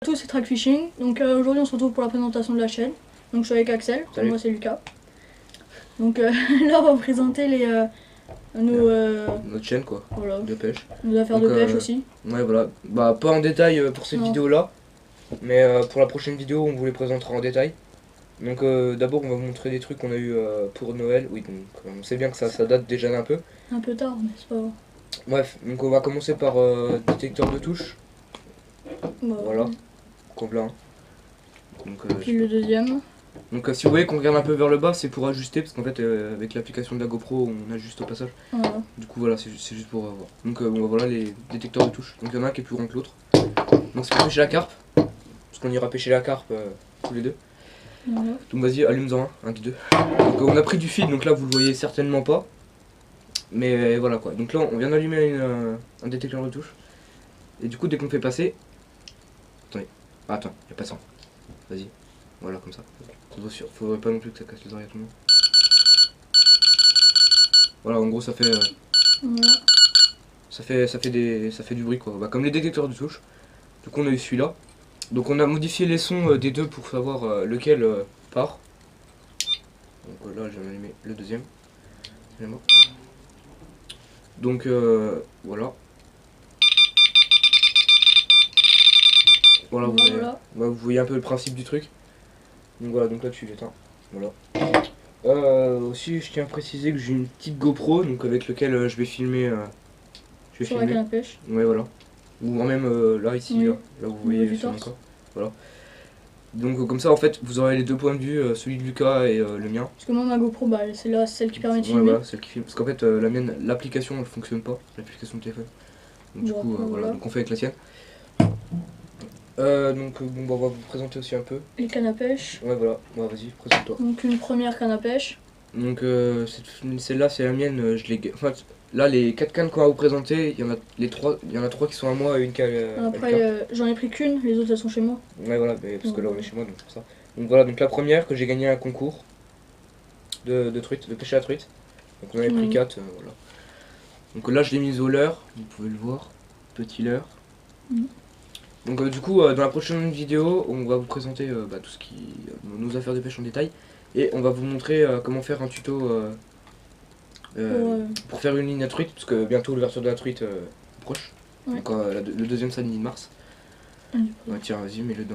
Tout c'est Track Fishing, donc aujourd'hui on se retrouve pour la présentation de la chaîne. Donc je suis avec Axel, Salut. moi c'est Lucas. Donc là on va présenter Notre chaîne quoi, voilà, de pêche. nos affaires Donc, de pêche aussi. Ouais voilà, bah pas en détail pour cette Non. vidéo là, mais pour la prochaine vidéo on vous les présentera en détail. Donc d'abord on va vous montrer des trucs qu'on a eu pour Noël, oui donc on sait bien que ça date déjà d'un peu. Un peu tard mais c'est pas grave. Bref, donc on va commencer par détecteur de touche, Bah, voilà, complet. Donc, puis le deuxième. donc si vous voyez qu'on regarde un peu vers le bas, c'est pour ajuster, parce qu'en fait avec l'application de la GoPro on ajuste au passage. Voilà. Du coup voilà, c'est juste pour voir. Donc bon, voilà les détecteurs de touche. Donc il y en a un qui est plus grand que l'autre. Donc c'est pour pêcher la carpe, parce qu'on ira pêcher la carpe tous les deux. Voilà. Donc vas-y, allume-en un des deux. Donc on a pris du fil, donc là vous le voyez certainement pas. Mais voilà quoi. Donc là on vient d'allumer un détecteur de touche. Et du coup dès qu'on fait passer... Attendez. Ah, attends, il n'y a pas de sang. Vas-y. Voilà comme ça. Faudrait pas non plus que ça casse les oreilles à tout le monde. Voilà, en gros ça fait... Voilà. Ça fait du bruit quoi, bah, comme les détecteurs de touche. Donc on a eu celui-là. Donc on a modifié les sons des deux pour savoir lequel part. Donc là j'ai allumé le deuxième. Donc voilà. Voilà, vous voyez un peu le principe du truc. Donc voilà, donc là tu l'éteins. Voilà. Aussi je tiens à préciser que j'ai une petite GoPro donc avec lequel je vais filmer. Sur la canne à pêche. Ouais voilà. Ou même là ici, Oui. là vous voyez sur mon corps. Voilà. Donc comme ça en fait vous aurez les deux points de vue, celui de Lucas et le mien. Parce que moi ma GoPro bah, c'est là celle qui permet de filmer. Ouais voilà, celle qui filme. Parce qu'en fait la mienne, l'application elle fonctionne pas, l'application de téléphone. Donc du coup voilà, donc on fait avec la sienne. Donc bon bah on va vous présenter aussi un peu. Les cannes à pêche. Ouais voilà, bah, vas-y, présente-toi. Donc une première canne à pêche. Donc celle-là c'est la mienne, je l'ai... Enfin, là les 4 cannes qu'on va vous présenter, il y en a 3 qui sont à moi et une qui a... Après j'en ai pris qu'une, les autres elles sont chez moi. Ouais voilà, mais parce que là on est chez moi donc c'est pour ça. Donc voilà, donc la première que j'ai gagné un concours de truite, de pêche à la truite. Donc on avait pris 4, voilà. Donc là je l'ai mise au leurre, vous pouvez le voir, petit leurre. Donc du coup dans la prochaine vidéo on va vous présenter tout ce qui... nos affaires de pêche en détail. Et on va vous montrer comment faire un tuto pour faire une ligne à truite, parce que bientôt l'ouverture de la truite est proche. Ouais. Donc le deuxième samedi de mars. Ouais, tiens, vas-y, mets-le dans...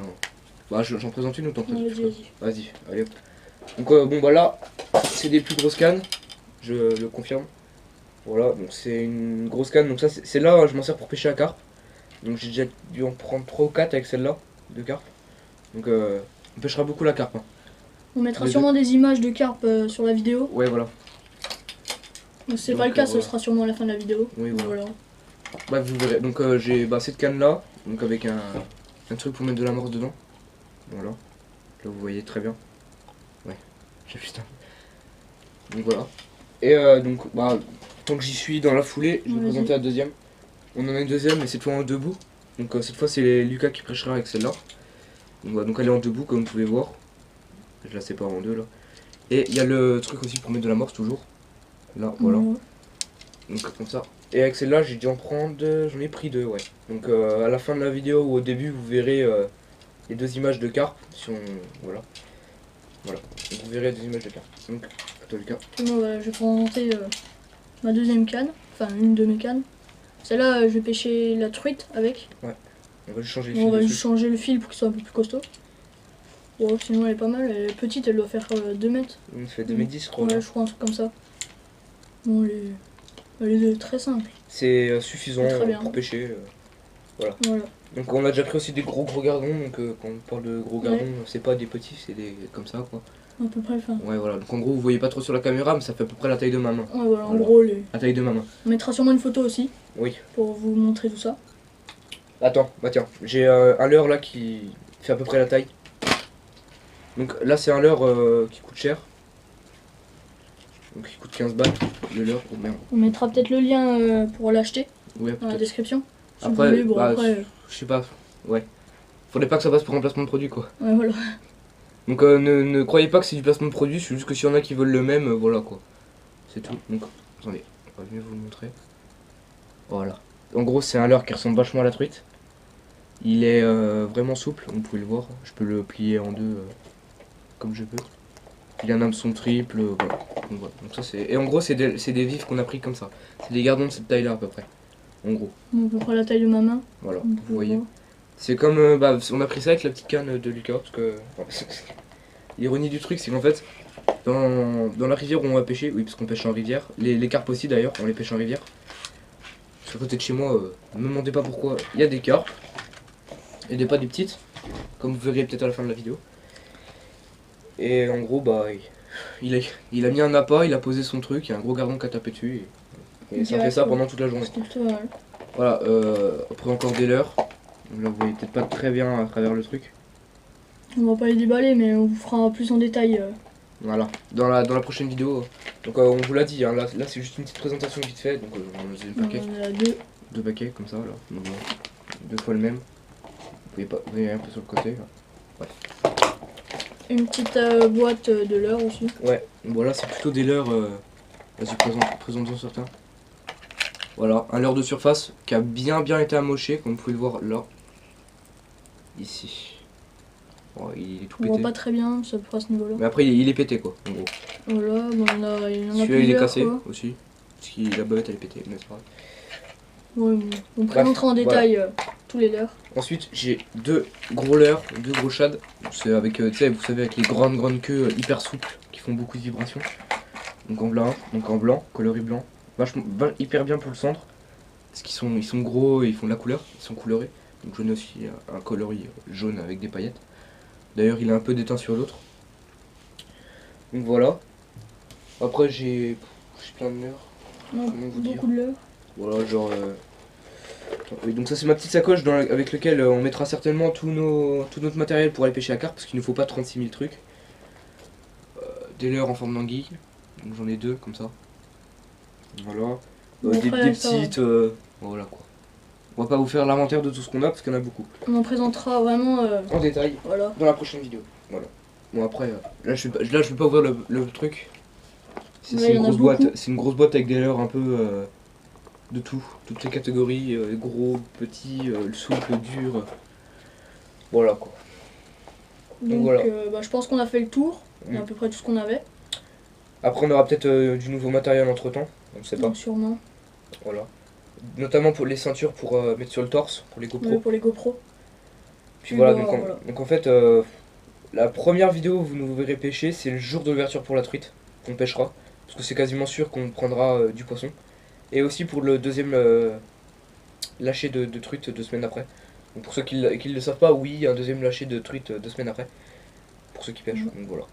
Bah j'en présente une ou t'en présentes? Vas-y, allez hop. Donc bon bah là, c'est des plus grosses cannes, je le confirme. Voilà, donc c'est une grosse canne, donc ça c'est là je m'en sers pour pêcher la carpe. Donc j'ai déjà dû en prendre 3 ou 4 avec celle-là, de carpe. Donc on pêchera beaucoup la carpe. Hein. On mettra sûrement des images de carpe sur la vidéo. Ouais voilà. Si c'est pas le cas, ce sera sûrement à la fin de la vidéo. Oui voilà. Bah vous verrez, donc j'ai cette canne là, donc avec un truc pour mettre de l'amorce dedans. Voilà. Là vous voyez très bien. Ouais, j'ai putain. Donc voilà. Et donc bah tant que j'y suis dans la foulée, je vais vous présenter la deuxième. On en a une deuxième mais cette fois en debout. Donc cette fois c'est Lucas qui pêchera avec celle-là. Donc, voilà, donc elle est en debout comme vous pouvez voir. Je la sépare en deux là. Et il y a le truc aussi pour mettre de l'amorce toujours. Là, voilà. Donc comme ça. Et avec celle-là, j'ai dû en prendre, j'en ai pris 2, ouais. Donc à la fin de la vidéo ou au début, vous verrez les 2 images de carpe. Si on... Voilà. Voilà. Donc, vous verrez les 2 images de carpe. Donc, à toi Lucas. Moi, je vais présenter ma deuxième canne. Enfin, une de mes cannes. Celle-là, je vais pêcher la truite avec. Ouais. On va juste changer le fil. On va juste changer le fil pour qu'il soit un peu plus costaud. Bon, sinon elle est pas mal, elle est petite, elle doit faire 2 mètres. Elle fait 2 mètres 10 je crois. Ouais, je crois un truc comme ça. Bon, elle est très simple. C'est suffisant pour pêcher. Voilà. Donc on a déjà pris aussi des gros gardons, donc quand on parle de gros gardons, c'est pas des petits, c'est des comme ça quoi. À peu près, enfin. Ouais voilà, donc en gros vous voyez pas trop sur la caméra, mais ça fait à peu près la taille de ma main. Ouais voilà, en gros la taille de ma main. On mettra sûrement une photo aussi. Oui. Pour vous montrer tout ça. Attends, bah tiens, j'ai un leurre là qui fait à peu près la taille. Donc là c'est un leurre qui coûte cher. Donc il coûte 15 balles, le leurre, oh merde. On mettra peut-être le lien pour l'acheter dans la description. Si après, vous voulez, après je sais pas, ouais. Faudrait pas que ça passe pour un placement de produit quoi. Ouais voilà. Donc ne croyez pas que c'est du placement de produit, c'est juste que s'il y en a qui veulent le même, voilà quoi. C'est tout. Donc attendez, on va mieux vous le montrer. Voilà. En gros c'est un leurre qui ressemble vachement à la truite. Il est vraiment souple, vous pouvez le voir. Je peux le plier en deux comme je veux. Il a un hameçon triple, voilà. Donc ça c'est. Et en gros c'est des vifs qu'on a pris comme ça. C'est des gardons de cette taille là à peu près. En gros. Donc, à peu près la taille de ma main. Voilà, Donc, vous voyez. C'est comme on a pris ça avec la petite canne de Lucas parce que. L'ironie du truc c'est qu'en fait dans la rivière où on va pêcher, oui parce qu'on pêche en rivière, les carpes aussi d'ailleurs, on les pêche en rivière. Parce qu'à côté de chez moi, ne me demandez pas pourquoi, il y a des carpes. Et des pas des petites, comme vous verrez peut-être à la fin de la vidéo. Et en gros bah il a mis un appât, il a posé son truc, il y a un gros gardon qui a tapé dessus et ça fait ça pendant toute la journée. C'était plutôt mal. Voilà, après encore des leurres. Là vous voyez peut-être pas très bien à travers le truc. On va pas les déballer, mais on vous fera plus en détail. Voilà, dans la prochaine vidéo. Donc on vous l'a dit, hein, là c'est juste une petite présentation vite fait. Donc on a deux paquets. On a Deux paquets comme ça là. Donc, deux fois le même. Vous voyez un peu sur le côté là. Bref. une petite boîte de leurre aussi. Ouais, voilà c'est plutôt des leurres. Vas-y présente-en certains. Voilà, un leurre de surface qui a bien été amoché, comme vous pouvez le voir là. Ici. Oh, il est tout On pété. voit pas très bien, ça peut à ce niveau-là. Mais après il est pété quoi, en gros. Voilà, bon, il y en a Celui-là plusieurs. il est cassé Quoi. aussi. Parce que la bavette elle est pétée, mais c'est pas grave. Ouais, bon, on présentera en détail tous les leurres. Ensuite j'ai deux gros leurres, deux gros shads. C'est avec, tu sais, vous savez, avec les grandes queues hyper souples qui font beaucoup de vibrations. Donc en blanc, coloris blanc. Vachement, hyper bien pour le centre. Parce qu'ils sont gros et ils font de la couleur, ils sont colorés. Donc j'en ai aussi un coloris jaune avec des paillettes. D'ailleurs il est un peu déteint sur l'autre. Donc voilà. Après j'ai plein de leurres. Non, beaucoup de leurres. Voilà, genre... Oui, donc ça c'est ma petite sacoche avec laquelle on mettra certainement tout notre matériel pour aller pêcher à carpe, parce qu'il ne faut pas 36 000 trucs. Des leurres en forme d'anguille, donc j'en ai deux comme ça. Voilà. Des petites... voilà quoi. On va pas vous faire l'inventaire de tout ce qu'on a, parce qu'il y en a beaucoup. On en présentera vraiment en détail voilà. Dans la prochaine vidéo. Voilà. Bon après, là je vais pas ouvrir le truc. C'est une grosse boîte. C'est une grosse boîte avec des leurres un peu... de tout, toutes les catégories, gros, petits, le souple, le dur, voilà quoi. Donc voilà. Je pense qu'on a fait le tour, à peu près tout ce qu'on avait. Après on aura peut-être du nouveau matériel entre temps, on ne sait pas. Donc, sûrement. Voilà. Notamment pour les ceintures pour mettre sur le torse, pour les GoPro. Oui, pour les GoPro. Puis voilà, donc en fait, la première vidéo où vous nous verrez pêcher, c'est le jour de l'ouverture pour la truite, qu'on pêchera. Parce que c'est quasiment sûr qu'on prendra du poisson. Et aussi pour le deuxième lâcher de truite 2 semaines après. Donc pour ceux qui ne le savent pas, oui, un deuxième lâcher de truite 2 semaines après. Pour ceux qui pêchent, donc voilà.